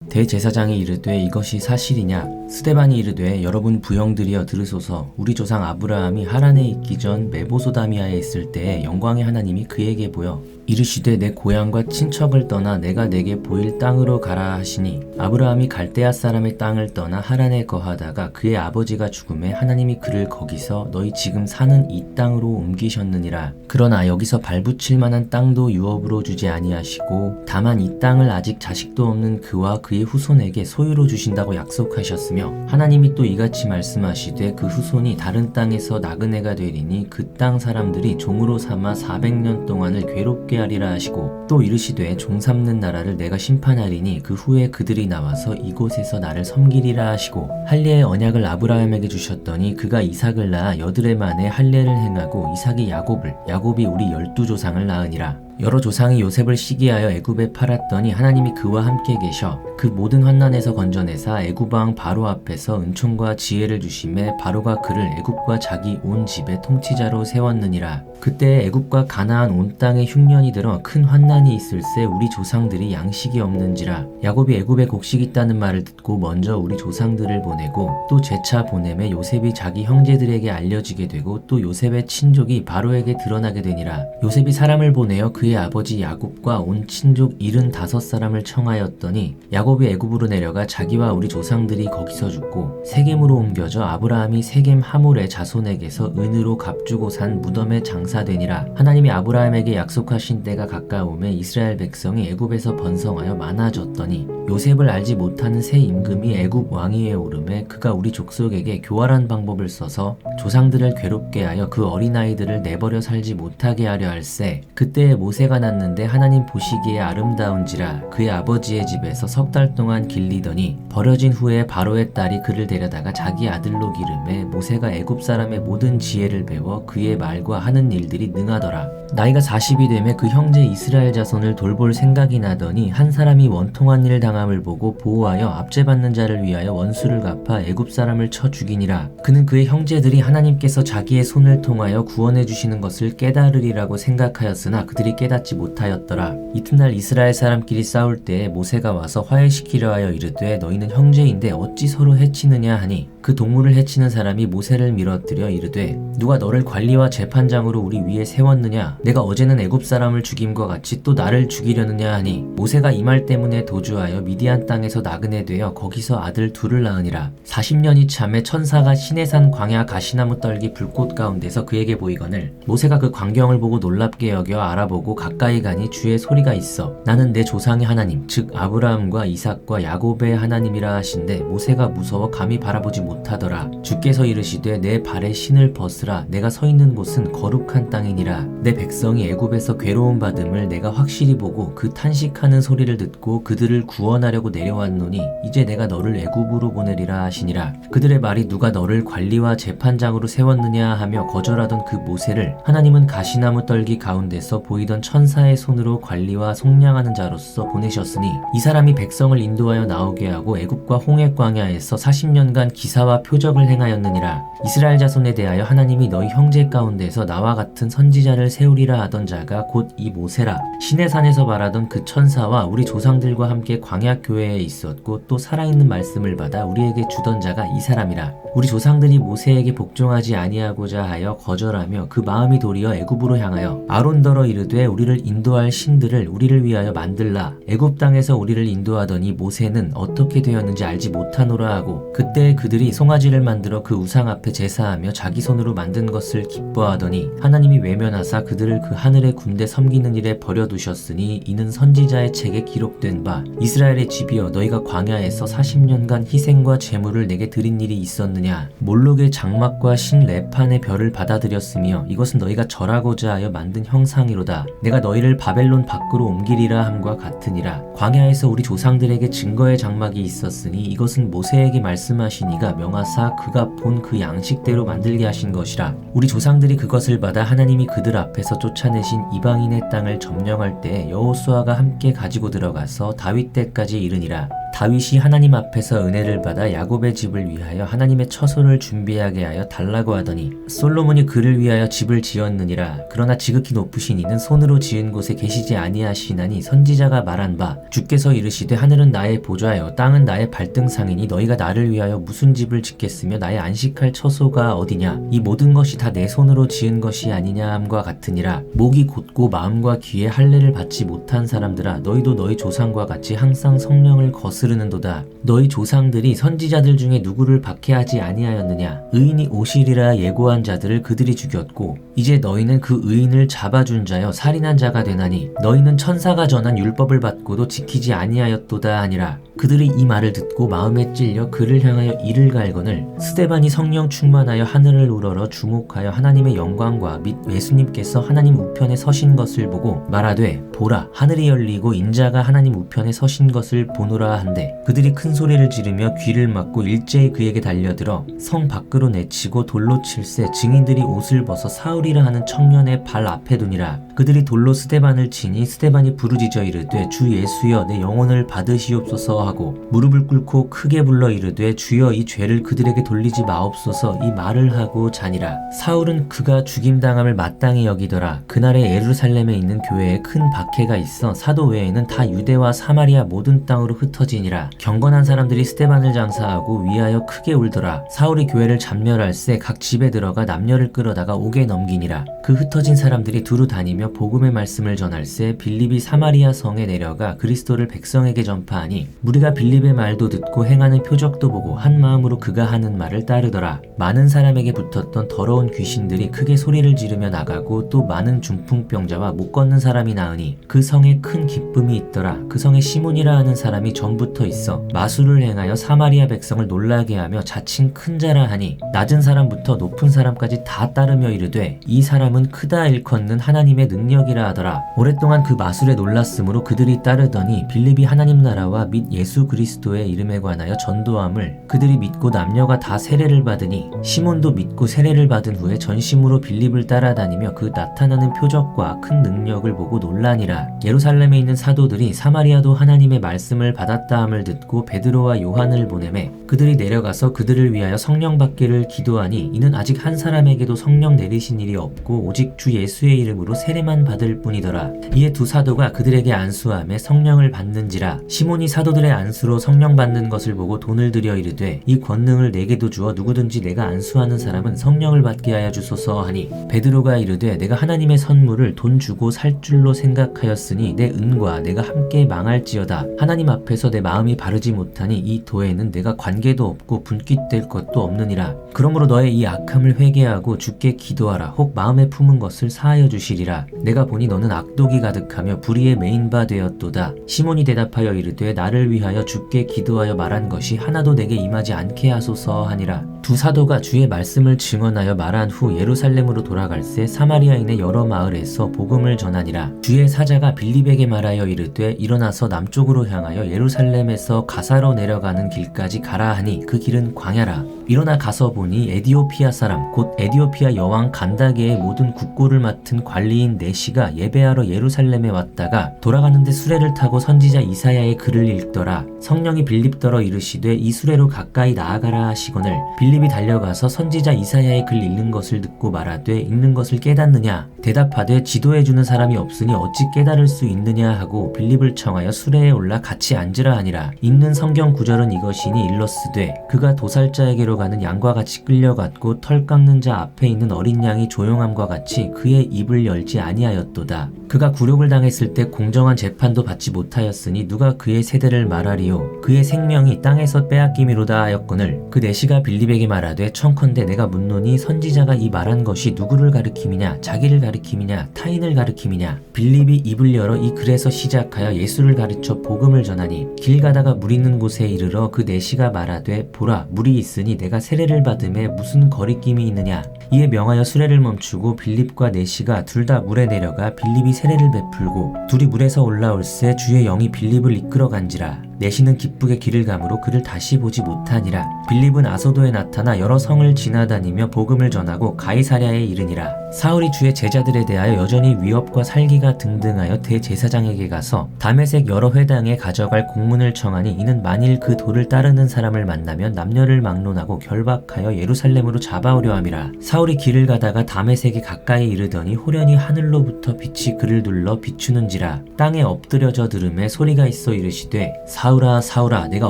대제사장이 이르되 이것이 사실이냐? 스데반이 이르되 여러분 부형들이여 들으소서. 우리 조상 아브라함이 하란에 있기 전 메보소다미아에 있을 때에 영광의 하나님이 그에게 보여 이르시되 내 고향과 친척을 떠나 내가 내게 보일 땅으로 가라 하시니 아브라함이 갈대아 사람의 땅을 떠나 하란에 거하다가 그의 아버지가 죽음에 하나님이 그를 거기서 너희 지금 사는 이 땅으로 옮기셨느니라. 그러나 여기서 발붙일 만한 땅도 유업으로 주지 아니하시고 다만 이 땅을 아직 자식도 없는 그와 그의 후손에게 소유로 주신다고 약속하셨으며 하나님이 또 이같이 말씀하시되 그 후손이 다른 땅에서 나그네가 되리니 그 땅 사람들이 종으로 삼아 400년 동안을 괴롭게 하리라 하시고 또 이르시되 종 삼는 나라를 내가 심판하리니 그 후에 그들이 나와서 이곳에서 나를 섬기리라 하시고 할례의 언약을 아브라함에게 주셨더니 그가 이삭을 낳아 여드레 만에 할례를 행하고 이삭이 야곱이 우리 12조상을 낳으니라. 여러 조상이 요셉을 시기하여 애굽에 팔았더니 하나님이 그와 함께 계셔 그 모든 환난에서 건져내사 애굽 왕 바로 앞에서 은총과 지혜를 주심에 바로가 그를 애굽과 자기 온 집의 통치자로 세웠느니라. 그때 애굽과 가나안 온 땅에 흉년이 들어 큰 환난이 있을새 우리 조상들이 양식이 없는지라. 야곱이 애굽에 곡식 있다는 말을 듣고 먼저 우리 조상들을 보내고 또 재차 보내매 요셉이 자기 형제들에게 알려지게 되고 또 요셉의 친족이 바로에게 드러나게 되니라. 요셉이 사람을 보내어 그의 아버지 야곱과 온 친족 75사람을 청하였더니 야곱이 애굽으로 내려가 자기와 우리 조상들이 거기서 죽고 세겜으로 옮겨져 아브라함이 세겜 하몰의 자손에게서 은으로 값주고 산 무덤에 장사되니라. 하나님이 아브라함에게 약속하신 때가 가까우매 이스라엘 백성이 애굽에서 번성하여 많아졌더니 요셉을 알지 못하는 새 임금이 애굽 왕위에 오르매 그가 우리 족속에게 교활한 방법을 써서 조상들을 괴롭게 하여 그 어린아이들을 내버려 살지 못하게 하려 할세. 그때에 모세가 났는데 하나님 보시기에 아름다운지라 그의 아버지의 집에서 석 달 동안 길리더니 버려진 후에 바로의 딸이 그를 데려다가 자기 아들로 기름해 모세가 애굽 사람의 모든 지혜를 배워 그의 말과 하는 일들이 능하더라. 나이가 40이 되매 그 형제 이스라엘 자손을 돌볼 생각이 나더니 한 사람이 원통한 일을 당함을 보고 보호하여 압제받는 자를 위하여 원수를 갚아 애굽 사람을 쳐 죽이니라. 그는 그의 형제들이 하나님께서 자기의 손을 통하여 구원해 주시는 것을 깨달으리라고 생각하였으나 그들이 깨닫지 못하였더라. 이튿날 이스라엘 사람끼리 싸울 때에 모세가 와서 화해시키려 하여 이르되 너희는 형제인데 어찌 서로 해치느냐 하니 그 동물을 해치는 사람이 모세를 밀어뜨려 이르되 누가 너를 관리와 재판장으로 우리 위에 세웠느냐? 내가 어제는 애굽 사람을 죽임과 같이 또 나를 죽이려느냐 하니 모세가 이 말 때문에 도주하여 미디안 땅에서 나그네 되어 거기서 아들 둘을 낳으니라. 40년이 참에 천사가 시내산 광야 가시나무 떨기 불꽃 가운데서 그에게 보이거늘 모세가 그 광경을 보고 놀랍게 여겨 알아보고 가까이 가니 주의 소리가 있어 나는 내 조상의 하나님 즉 아브라함과 이삭과 야곱의 하나님이라 하신데 모세가 무서워 감히 바라보지 못하더라. 주께서 이르시되 내 발에 신을 벗으라. 내가 서 있는 곳은 거룩한 땅이니라. 내 백성이 애굽에서 괴로움 받음을 내가 확실히 보고 그 탄식하는 소리를 듣고 그들을 구원하려고 내려왔노니 이제 내가 너를 애굽으로 보내리라 하시니라. 그들의 말이 누가 너를 관리와 재판장으로 세웠느냐 하며 거절하던 그 모세를 하나님은 가시나무 떨기 가운데서 보이던 천사의 손으로 관리와 속량하는 자로서 보내셨으니 이 사람이 백성을 인도하여 나오게 하고 애굽과 홍해 광야에서 40년간 기사와 표적을 행하였느니라. 이스라엘 자손에 대하여 하나님이 너희 형제 가운데서 나와 같은 선지자를 세우리라 하던 자가 곧 이 모세라. 시내산에서 말하던 그 천사와 우리 조상들과 함께 광야 교회에 있었고 또 살아있는 말씀을 받아 우리에게 주던 자가 이 사람이라. 우리 조상들이 모세에게 복종하지 아니하고자 하여 거절하며 그 마음이 도리어 애굽으로 향하여 아론더러 이르되 우리를 인도할 신들을 우리를 위하여 만들라. 애굽 땅에서 우리를 인도하더니 모세는 어떻게 되었는지 알지 못하노라 하고 그때 그들이 송아지를 만들어 그 우상 앞에 제사하며 자기 손으로 만든 것을 기뻐하더니 하나님이 외면하사 그들을 그 하늘의 군대 섬기는 일에 버려두셨으니 이는 선지자의 책에 기록된 바 이스라엘의 집이여 너희가 광야에서 40년간 희생과 제물을 내게 드린 일이 있었느냐? 몰록의 장막과 신 레판의 별을 받아들였으며 이것은 너희가 절하고자 하여 만든 형상이로다. 내가 너희를 바벨론 밖으로 옮기리라 함과 같으니라. 광야에서 우리 조상들에게 증거의 장막이 있었으니 이것은 모세에게 말씀하신 이가 명하사 그가 본 그 양식대로 만들게 하신 것이라. 우리 조상들이 그것을 받아 하나님이 그들 앞에서 쫓아내신 이방인의 땅을 점령할 때 여호수아가 함께 가지고 들어가서 다윗 때까지 이르니라. 다윗이 하나님 앞에서 은혜를 받아 야곱의 집을 위하여 하나님의 처소를 준비하게 하여 달라고 하더니 솔로몬이 그를 위하여 집을 지었느니라. 그러나 지극히 높으신 이는 손으로 지은 곳에 계시지 아니하시나니 선지자가 말한 바 주께서 이르시되 하늘은 나의 보좌요 땅은 나의 발등상이니 너희가 나를 위하여 무슨 집을 짓겠으며 나의 안식할 처소가 어디냐. 이 모든 것이 다 내 손으로 지은 것이 아니냐 함과 같으니라. 목이 곧고 마음과 귀에 할례를 받지 못한 사람들아, 너희도 너희 조상과 같이 항상 성령을 거스르는도다. 너희 조상들이 선지자들 중에 누구를 박해하지 아니하였느냐. 의인이 오시리라 예고한 자들을 그들이 죽였고 이제 너희는 그 의인을 잡아준 자여 살인한 자가 되나니 너희는 천사가 전한 율법을 받고도 지키지 아니하였도다 하니라. 그들이 이 말을 듣고 마음에 찔려 그를 향하여 이를 갈거늘 스데반이 성령 충만하여 하늘을 우러러 주목하여 하나님의 영광과 및 예수님께서 하나님 우편에 서신 것을 보고 말하되 보라 하늘이 열리고 인자가 하나님 우편에 서신 것을 보노라 한데 그들이 큰 소리를 지르며 귀를 막고 일제히 그에게 달려들어 성 밖으로 내치고 돌로 칠새 증인들이 옷을 벗어 사울이라 하는 청년의 발 앞에 두니라. 그들이 돌로 스데반을 치니 스데반이 부르짖어 이르되 주 예수여 내 영혼을 받으시옵소서 하고 무릎을 꿇고 크게 불러 이르되 주여 이 죄를 그들에게 돌리지 마옵소서 이 말을 하고 자니라. 사울은 그가 죽임당함을 마땅히 여기더라. 그날에 예루살렘에 있는 교회에 큰 박해가 있어 사도 외에는 다 유대와 사마리아 모든 땅으로 흩어지니라. 경건한 사람들이 스데반을 장사하고 위하여 크게 울더라. 사울이 교회를 잠멸할새 각 집에 들어가 남녀를 끌어다가 옥에 넘기니라. 그 흩어진 사람들이 두루 다니며 복음의 말씀을 전할새 빌립이 사마리아 성에 내려가 그리스도를 백성에게 전파하니 무리가 빌립의 말도 듣고 행하는 표적도 보고 한 마음으로 그가 하는 말을 따르더라. 많은 사람에게 붙었던 더러운 귀신들이 크게 소리를 지르며 나가고 또 많은 중풍병자와 못 걷는 사람이 나으니 그 성에 큰 기쁨이 있더라. 그 성에 시몬이라 하는 사람이 전부터 있어 마술을 행하여 사마리아 백성을 놀라게 하며 자칭 큰 자라 하니 낮은 사람부터 높은 사람까지 다 따르며 이르되 이 사람은 크다 일컫는 하나님의 능력이라 하더라. 오랫동안 그 마술에 놀랐으므로 그들이 따르더니 빌립이 하나님 나라와 및 예수 그리스도의 이름에 관하여 전도함을 그들이 믿고 남녀가 다 세례를 받으니 시몬도 믿고 세례를 받은 후에 전심으로 빌립을 따라다니며 그 나타나는 표적과 큰 능력을 보고 놀라니라. 예루살렘에 있는 사도들이 사마리아도 하나님의 말씀을 받았다 함을 듣고 베드로와 요한을 보내매 그들이 내려가서 그들을 위하여 성령 받기를 기도하니 이는 아직 한 사람에게도 성령 내리신 일이 없고 오직 주 예수의 이름으로 세례만 받을 뿐이더라. 이에 두 사도가 그들에게 안수하며 성령을 받는지라. 시몬이 사도들의 안수로 성령 받는 것을 보고 돈을 들여 이르되 이 권능을 내게도 주어 누구든지 내가 안수하는 사람은 성령을 받게 하여 주소서 하니 베드로가 이르되 내가 하나님의 선물을 돈 주고 살 줄로 생각하였으니 내 은과 내가 함께 망할지어다. 하나님 앞에서 내 마음이 바르지 못하니 이 도에는 내가 관계도 없고 분깃될 것도 없느니라. 그러므로 너의 이 악함을 회개하고 주께 기도하라. 혹 마음에 품은 것을 사하여 주시리라. 내가 보니 너는 악독이 가득하며 불의에 매인 바 되었도다. 시몬이 대답하여 이르되 나를 위하여 주께 기도하여 말한 것이 하나도 내게 임하지 않게 하소서 하니라. 두 사도가 주의 말씀을 증언하여 말한 후 예루살렘으로 돌아갈새 사마리아인의 여러 마을에서 복음을 전하니라. 주의 사자가 빌립에게 말하여 이르되 일어나서 남쪽으로 향하여 예루살렘에서 가사로 내려가는 길까지 가라 하니 그 길은 광야라. 일어나 가서 보니 에디오피아 사람 곧 에디오피아 여왕 간다게의 모든 국고를 맡은 관리인 네시가 예배하러 예루살렘에 왔다가 돌아가는데 수레를 타고 선지자 이사야의 글을 읽더라. 성령이 빌립더러 이르시되 이 수레로 가까이 나아가라 하시거늘 빌립이 달려가서 선지자 이사야의 글 읽는 것을 듣고 말하되 읽는 것을 깨닫느냐. 대답하되 지도해주는 사람이 없으니 어찌 깨달을 수 있느냐 하고 빌립을 청하여 수레에 올라 같이 앉으라 하니라. 읽는 성경 구절은 이것이니 일러스되 그가 도살자에게로 가는 양과 같이 끌려갔고 털 깎는 자 앞에 있는 어린 양이 조용함과 같이 그의 입을 열지 아니하였도다. 그가 굴욕을 당했을 때 공정한 재판도 받지 못하였으니 누가 그의 세대를 말하리요. 그의 생명이 땅에서 빼앗김이로다 하였거늘 그 네시가 빌립에게 말하되 청컨대 내가 묻노니 선지자가 이 말한 것이 누구를 가리킴이냐 자기를 가리킴이냐 타인을 가리킴이냐. 빌립이 입을 열어 이 글에서 시작하여 예수를 가르쳐 복음을 전하니 길 가다가 물 있는 곳에 이르러 그 네시가 말하되 보라 물이 있으니 내가 세례를 받음에 무슨 거리낌이 있느냐. 이에 명하여 수레를 멈추고 빌립과 네시가 둘 다 물에 내려가 빌립이 세례를 베풀고 둘이 물에서 올라올새 주의 영이 빌립을 이끌어 간지라. 내시는 기쁘게 길을 가므로 그를 다시 보지 못하니라. 빌립은 아소도에 나타나 여러 성을 지나다니며 복음을 전하고 가이사랴에 이르니라. 사울이 주의 제자들에 대하여 여전히 위협과 살기가 등등하여 대제사장에게 가서 다메섹 여러 회당에 가져갈 공문을 청하니 이는 만일 그 도를 따르는 사람을 만나면 남녀를 막론하고 결박하여 예루살렘으로 잡아오려 함이라. 사울이 길을 가다가 다메섹에 가까이 이르더니 호련히 하늘로부터 빛이 그를 둘러 비추는지라. 땅에 엎드려져 들음에 소리가 있어 이르시되 사울아 사울아 내가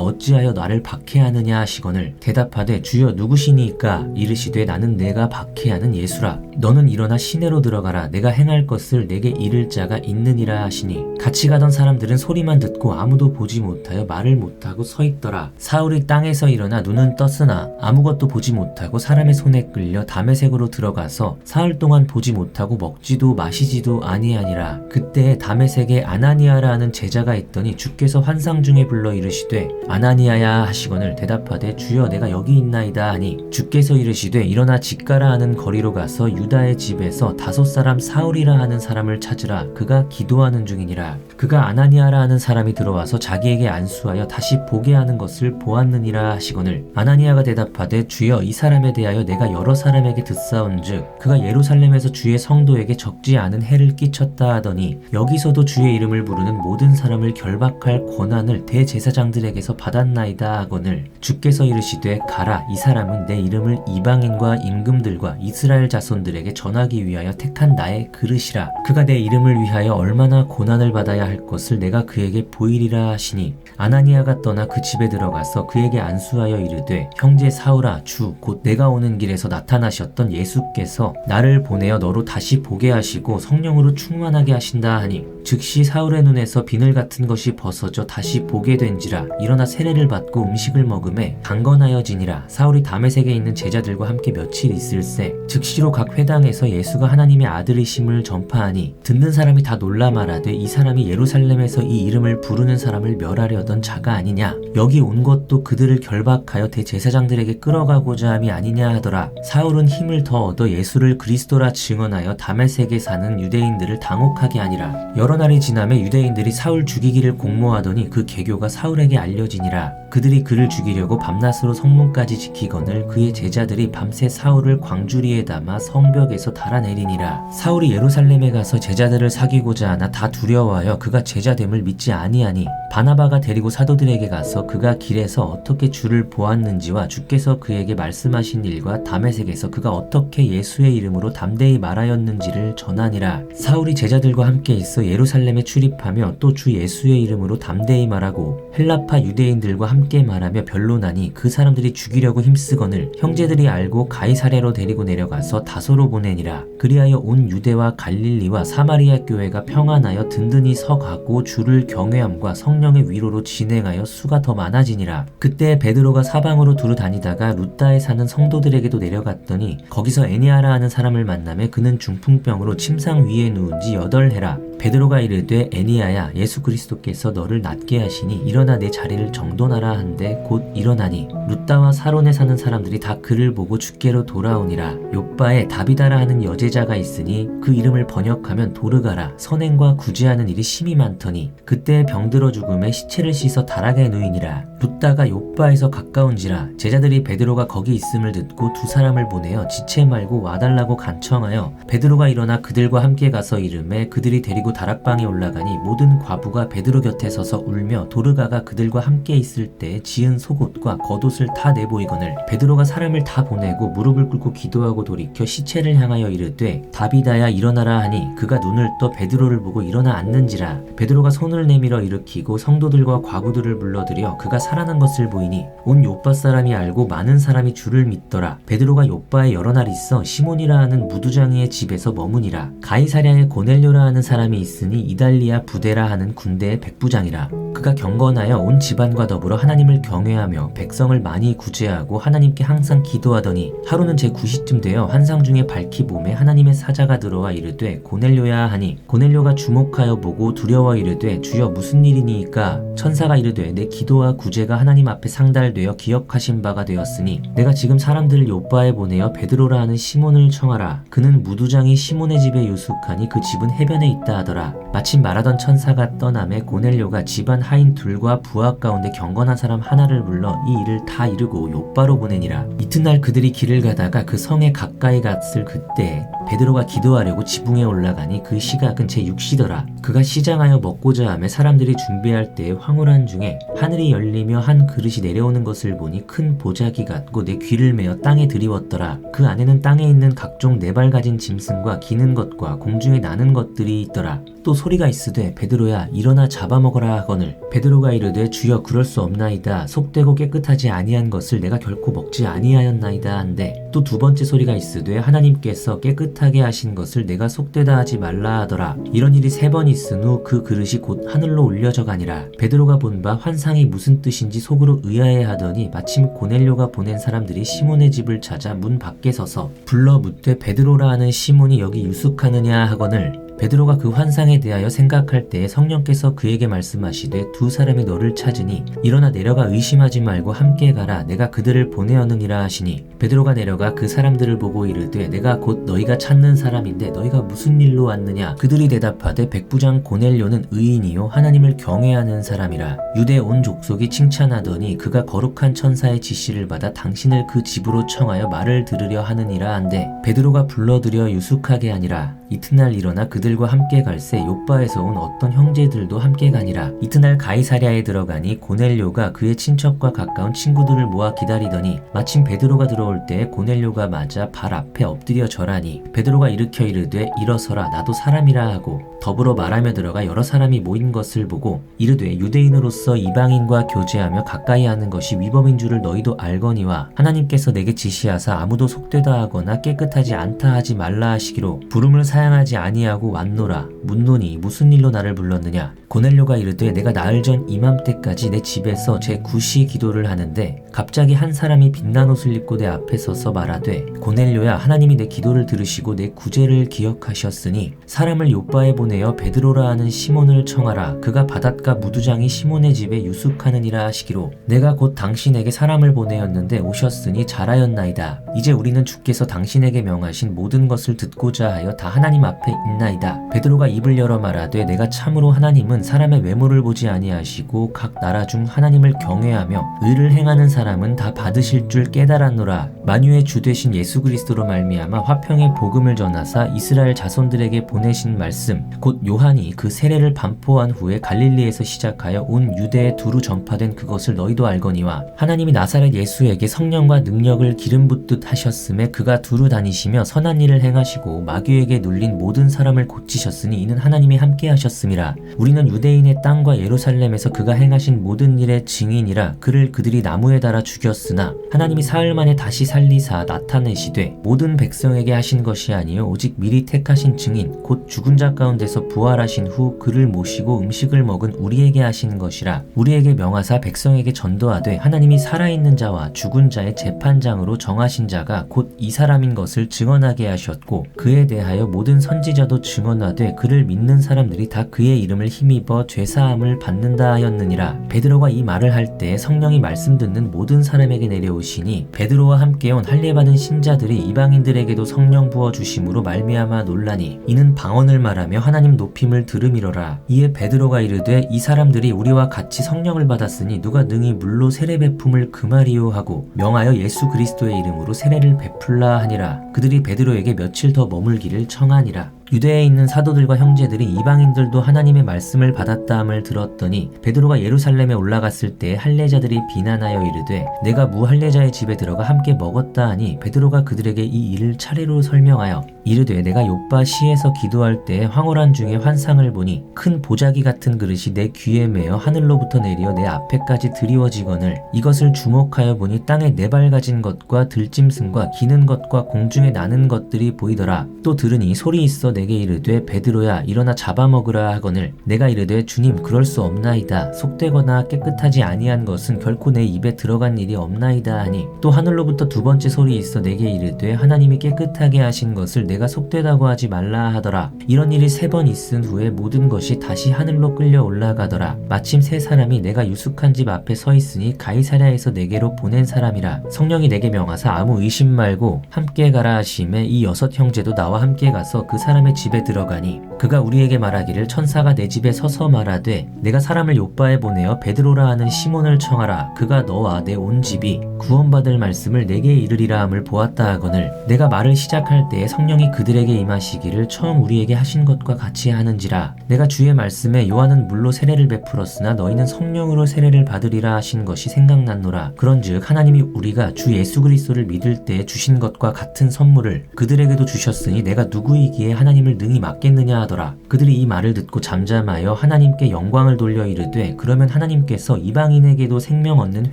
어찌하여 나를 박해하느냐 하시거늘 대답하되 주여 누구시니까 이르시되 나는 내가 박해하는 예수라. 너는 일어나 시내로 들어가라. 내가 행할 것을 내게 이를 자가 있느니라 하시니 같이 가던 사람들은 소리만 듣고 아무도 보지 못하여 말을 못하고 서 있더라. 사울이 땅에서 일어나 눈은 떴으나 아무것도 보지 못하고 사람의 손에 끌려 다메섹으로 들어가서 사흘 동안 보지 못하고 먹지도 마시지도 아니하니라. 그때 다메섹에 아나니아라 하는 제자가 있더니 주께서 환상 중에 불러 이르시되 아나니아야 하시거늘 대답하되 주여 내가 여기 있나이다 하니 주께서 이르시되 일어나 직가라 하는 거리로 가서 유다의 집에서 5사람 사울이라 하는 사람을 찾으라. 그가 기도하는 중이니라. 그가 아나니아라 하는 사람이 들어와서 자기에게 안수하여 다시 보게 하는 것을 보았느니라 하시거늘 아나니아가 대답하되 주여 이 사람에 대하여 내가 여러 사람에게 듣사온즉 그가 예루살렘에서 주의 성도에게 적지 않은 해를 끼쳤다 하더니 여기서도 주의 이름을 부르는 모든 사람을 결박할 권한을 대제사장들에게서 받았나이다 하거늘 주께서 이르시되 가라. 이 사람은 내 이름을 이방인과 임금들과 이스라엘 자손들에게 전하기 위하여 택한 나의 그릇이라. 그가 내 이름을 위하여 얼마나 고난을 받아야 할 것을 내가 그에게 보이리라 하시니 아나니아가 떠나 그 집에 들어가서 그에게 안수하여 이르되 형제 사울아 주 곧 내가 오는 길에서 나타나셨던 예수께서 나를 보내어 너로 다시 보게 하시고 성령으로 충만하게 하신다 하니 즉시 사울의 눈에서 비늘 같은 것이 벗어져 다시 보게 된지라. 일어나 세례를 받고 음식을 먹음에 강건하여지니라. 사울이 다메섹에 있는 제자들과 함께 며칠 있을새 즉시로 각 회당에서 예수가 하나님의 아들이심을 전파하니 듣는 사람이 다 놀라 말하되 이 사람이 예루살렘에서 이 이름을 부르는 사람을 멸하려던 자가 아니냐. 여기 온 것도 그들을 결박하여 대제사장들에게 끌어가고자 함이 아니냐 하더라. 사울은 힘을 더 얻어 예수를 그리스도라 증언하여 다메섹에 사는 유대인들을 당혹하게 하니라. 여러 날이 지나매 유대인들이 사울 죽이기를 공모하더니 그 계교가 사울에게 알려지니라. 그들이 그를 죽이려고 밤낮으로 성문까지 지키거늘 그의 제자들이 밤새 사울을 광주리에 담아 성벽에서 달아내리니라. 사울이 예루살렘에 가서 제자들을 사귀고자 하나 다 두려워하여 그가 제자됨을 믿지 아니하니 바나바가 데리고 사도들에게 가서 그가 길에서 어떻게 주를 보았는지와 주께서 그에게 말씀하신 일과 다메섹에서 그가 어떻게 예수의 이름으로 담대히 말하였는지를 전하니라. 사울이 제자들과 함께 있어 예루살렘에 출입하며 또 주 예수의 이름으로 담대히 말하고 헬라파 유대인들과 함께 말하며 변론하니 그 사람들이 죽이려고 힘쓰거늘 형제들이 알고 가이사랴로 데리고 내려가서 다소로 보내니라. 그리하여 온 유대와 갈릴리와 사마리아 교회가 평안하여 든든히 서가고 주를 경외함과 성령의 위로로 진행하여 수가 더 많아지니라. 그때 베드로가 사방으로 두루 다니다가 루다에 사는 성도들에게도 내려갔더니 거기서 에니아라 하는 사람을 만나매 그는 중풍병으로 침상 위에 누운 지 8해라. 베드로가 이르되 에니아야 예수 그리스도께서 너를 낫게 하시니 일어나 내 자리를 정돈하라 한데 곧 일어나니 루다와 사론에 사는 사람들이 다 그를 보고 주께로 돌아오니라. 욥바에 다비다라 하는 여제자가 있으니 그 이름을 번역하면 도르가라. 선행과 구제하는 일이 심히 많더니 그때 병들어 죽음에 시체를 씻어 다락에 누이니라. 루다가 욥바에서 가까운지라. 제자들이 베드로가 거기 있음을 듣고 2사람을 보내어 지체 말고 와달라고 간청하여 베드로가 일어나 그들과 함께 가서 이르매 그들이 데리고 다락방에 올라가니 모든 과부가 베드로 곁에 서서 울며 도르가가 그들과 함께 있을 때 지은 속옷과 겉옷을 다 내보이거늘 베드로가 사람을 다 보내고 무릎을 꿇고 기도하고 돌이켜 시체를 향하여 이르되 다비다야 일어나라 하니 그가 눈을 떠 베드로를 보고 일어나 앉는지라. 베드로가 손을 내밀어 일으키고 성도들과 과부들을 불러들여 그가 살아난 것을 보이니 온 욥바 사람이 알고 많은 사람이 주를 믿더라. 베드로가 욥바에 여러 날 있어 시몬이라 하는 무두장이의 집에서 머무니라. 가이사랴에 고넬료라 하는 사람이 있으니 이달리아 부데라 하는 군대의 백부장이라. 그가 경건하여 온 집안과 더불어 하나님을 경외하며 백성을 많이 구제하고 하나님께 항상 기도하더니 하루는 제9시쯤 되어 환상 중에 밝히 봄에 하나님의 사자가 들어와 이르되 고넬료야 하니 고넬료가 주목하여 보고 두려워 이르되 주여 무슨 일이니이까. 천사가 이르되 내 기도와 구제가 하나님 앞에 상달되어 기억하신 바가 되었으니 내가 지금 사람들을 욥바에 보내어 베드로라 하는 시몬을 청하라. 그는 무두장이 시몬의 집에 유숙하니 그 집은 해변에 있다 하더라. 마침 말하던 천사가 떠나매 고넬료가 집안 한 하인 둘과 부하 가운데 경건한 사람 하나를 불러 이 일을 다 이루고 욥바로 보내니라. 이튿날 그들이 길을 가다가 그 성에 가까이 갔을 그때 베드로가 기도하려고 지붕에 올라가니 그 시각은 제6시더라. 그가 시장하여 먹고자 하며 사람들이 준비할 때에 황홀한 중에 하늘이 열리며 한 그릇이 내려오는 것을 보니 큰 보자기 같고 내 귀를 메어 땅에 들이웠더라. 그 안에는 땅에 있는 각종 네 발 가진 짐승과 기는 것과 공중에 나는 것들이 있더라. 또 소리가 있으되 베드로야 일어나 잡아먹어라 하거늘 베드로가 이르되 주여 그럴 수 없나이다. 속되고 깨끗하지 아니한 것을 내가 결코 먹지 아니하였나이다 한데 또 두 번째 소리가 있으되 하나님께서 깨끗하게 하신 것을 내가 속되다 하지 말라 하더라. 이런 일이 3번 있은 후 그 그릇이 곧 하늘로 올려져 가니라. 베드로가 본 바 환상이 무슨 뜻인지 속으로 의아해 하더니 마침 고넬료가 보낸 사람들이 시몬의 집을 찾아 문 밖에 서서 불러 묻되 베드로라 하는 시몬이 여기 유숙하느냐 하거늘 베드로가 그 환상에 대하여 생각할 때에 성령께서 그에게 말씀하시되 두 사람이 너를 찾으니 일어나 내려가 의심하지 말고 함께 가라. 내가 그들을 보내었느니라 하시니 베드로가 내려가 그 사람들을 보고 이르되 내가 곧 너희가 찾는 사람인데 너희가 무슨 일로 왔느냐. 그들이 대답하되 백부장 고넬료는 의인이요 하나님을 경외하는 사람이라. 유대 온 족속이 칭찬하더니 그가 거룩한 천사의 지시를 받아 당신을 그 집으로 청하여 말을 들으려 하느니라 한데 베드로가 불러들여 유숙하게 하니라. 이튿날 일어나 그들과 함께 갈새 욥바에서 온 어떤 형제들도 함께 가니라. 이튿날 가이사랴에 들어가니 고넬료가 그의 친척과 가까운 친구들을 모아 기다리더니 마침 베드로가 들어올 때 고넬료가 맞아 발 앞에 엎드려 절하니 베드로가 일으켜 이르되 일어서라 나도 사람이라 하고 더불어 말하며 들어가 여러 사람이 모인 것을 보고 이르되 유대인으로서 이방인과 교제하며 가까이 하는 것이 위법인 줄을 너희도 알거니와 하나님께서 내게 지시하사 아무도 속되다 하거나 깨끗하지 않다 하지 말라 하시기로 부름을 사양하지 아니하고 왔노라. 묻노니 무슨 일로 나를 불렀느냐. 고넬료가 이르되 내가 나흘 전 이맘때까지 내 집에서 제 9시 기도를 하는데 갑자기 한 사람이 빛난 옷을 입고 내 앞에 서서 말하되 고넬료야 하나님이 내 기도를 들으시고 내 구제를 기억하셨으니 사람을 욥바에 보내어 베드로라 하는 시몬을 청하라. 그가 바닷가 무두장이 시몬의 집에 유숙하느니라 하시기로 내가 곧 당신에게 사람을 보내었는데 오셨으니 잘하였나이다. 이제 우리는 주께서 당신에게 명하신 모든 것을 듣고자 하여 다 하나님 앞에 있나이다. 베드로가 입을 열어 말하되 내가 참으로 하나님은 사람의 외모를 보지 아니하시고 각 나라 중 하나님을 경외하며 의를 행하는 사람은 다 받으실 줄 깨달았노라. 만유의 주 되신 예수 그리스도로 말미암아 화평의 복음을 전하사 이스라엘 자손들에게 보내신 말씀 곧 요한이 그 세례를 반포한 후에 갈릴리에서 시작하여 온 유대에 두루 전파된 그것을 너희도 알거니와 하나님이 나사렛 예수에게 성령과 능력을 기름 붓듯 하셨음에 그가 두루 다니시며 선한 일을 행하시고 마귀에게 눌린 모든 사람을 고치셨으니 이는 하나님이 함께 하셨음이라. 우리는 유대인의 땅과 예루살렘에서 그가 행하신 모든 일의 증인이라. 그를 그들이 나무에 달아 죽였으나 하나님이 사흘 만에 다시 살리사 나타내시되 모든 백성에게 하신 것이 아니요 오직 미리 택하신 증인 곧 죽은 자 가운데서 부활하신 후 그를 모시고 음식을 먹은 우리에게 하신 것이라. 우리에게 명하사 백성에게 전도하되 하나님이 살아있는 자와 죽은 자의 재판장으로 정하신 자가 곧 이 사람인 것을 증언하게 하셨고 그에 대하여 모든 선지자도 증언하되 그를 믿는 사람들이 다 그의 이름을 힘입어 죄사함을 받는다 하였느니라. 베드로가 이 말을 할 때 성령이 말씀 듣는 모든 사람에게 내려오시니 베드로와 함께 온 할례받은 신자들이 이방인들에게도 성령 부어 주심으로 말미암아 놀라니 이는 방언을 말하며 하나님 높임을 들음이로라. 이에 베드로가 이르되 이 사람들이 우리와 같이 성령을 받았으니 누가 능히 물로 세례 베품을 금하리요 하고 명하여 예수 그리스도의 이름으로 세례를 베풀라 하니라. 그들이 베드로에게 며칠 더 머물기를 청하니라. 유대에 있는 사도들과 형제들이 이방인들도 하나님의 말씀을 받았다함을 들었더니 베드로가 예루살렘에 올라갔을 때 할례자들이 비난하여 이르되 내가 무할례자의 집에 들어가 함께 먹었다 하니 베드로가 그들에게 이 일을 차례로 설명하여 이르되 내가 욥바 시에서 기도할 때 황홀한 중에 환상을 보니 큰 보자기 같은 그릇이 내 귀에 매어 하늘로부터 내려 내 앞에까지 드리워지거늘 이것을 주목하여 보니 땅에 네 발 가진 것과 들짐승과 기는 것과 공중에 나는 것들이 보이더라. 또 들으니 소리 있어 내게 이르되 베드로야 일어나 잡아먹으라 하거늘 내가 이르되 주님 그럴 수 없나이다. 속되거나 깨끗하지 아니한 것은 결코 내 입에 들어간 일이 없나이다 하니 또 하늘로부터 두 번째 소리 있어 내게 이르되 하나님이 깨끗하게 하신 것을 내가 속되다고 하지 말라 하더라. 이런 일이 3번 있은 후에 모든 것이 다시 하늘로 끌려 올라가더라. 마침 3사람이 내가 유숙한 집 앞에 서 있으니 가이사랴에서 내게로 보낸 사람이라. 성령이 내게 명하사 아무 의심 말고 함께 가라 하심에 이 6 형제도 나와 함께 가서 그 사람의 사람의 집에 들어가니 그가 우리에게 말하기를 천사가 내 집에 서서 말하되 내가 사람을 욥바에 보내어 베드로라 하는 시몬을 청하라. 그가 너와 내 온 집이 구원받을 말씀을 내게 이르리라 함을 보았다 하거늘 내가 말을 시작할 때에 성령이 그들에게 임하시기를 처음 우리에게 하신 것과 같이 하는지라. 내가 주의 말씀에 요한은 물로 세례를 베풀었으나 너희는 성령으로 세례를 받으리라 하신 것이 생각났노라. 그런즉 하나님이 우리가 주 예수 그리스도를 믿을 때에 주신 것과 같은 선물을 그들에게도 주셨으니 내가 누구이기에 하나님을 능히 막겠느냐 하더라. 그들이 이 말을 듣고 잠잠하여 하나님께 영광을 돌려 이르되 그러면 하나님께서 이방인에게도 생명 얻는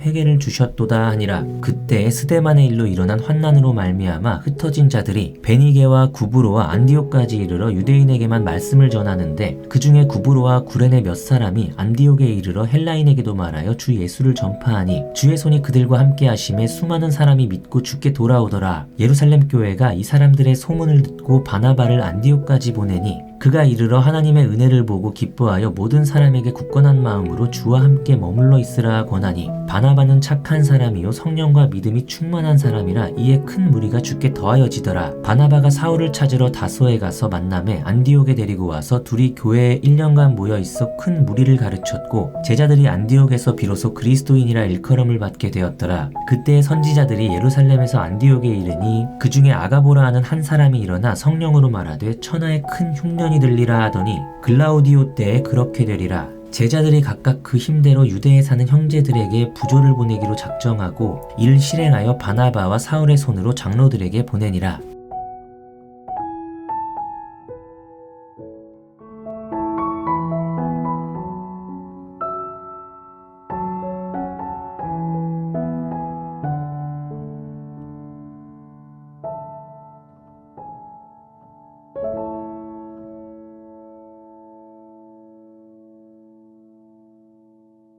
회개를 주셨도다 하니라. 그때 스데반의 일로 일어난 환난으로 말미암아 흩어진 자들이 베니게와 구브로와 안디옥까지 이르러 유대인에게만 말씀을 전하는데 그 중에 구브로와 구레네 몇 사람이 안디옥에 이르러 헬라인에게도 말하여 주 예수를 전파하니 주의 손이 그들과 함께 하심에 수많은 사람이 믿고 주께 돌아오더라. 예루살렘 교회가 이 사람들의 소문을 듣고 바나바를 안디옥까지 보내니 그가 이르러 하나님의 은혜를 보고 기뻐하여 모든 사람에게 굳건한 마음으로 주와 함께 머물러 있으라 권하니 바나바는 착한 사람이요 성령과 믿음이 충만한 사람이라 이에 큰 무리가 주께 더하여지더라. 바나바가 사울을 찾으러 다소에 가서 만남에 안디옥에 데리고 와서 둘이 교회에 1년간 모여 있어 큰 무리를 가르쳤고 제자들이 안디옥에서 비로소 그리스도인이라 일컬음을 받게 되었더라. 그때 선지자들이 예루살렘에서 안디옥에 이르니 그 중에 아가보라 하는 한 사람이 일어나 성령으로 말하되 천하에 큰 흉년이 들리라 하더니 글라우디오 때에 그렇게 되리라. 제자들이 각각 그 힘대로 유대에 사는 형제들에게 부조를 보내기로 작정하고 이를 실행하여 바나바와 사울의 손으로 장로들에게 보내니라.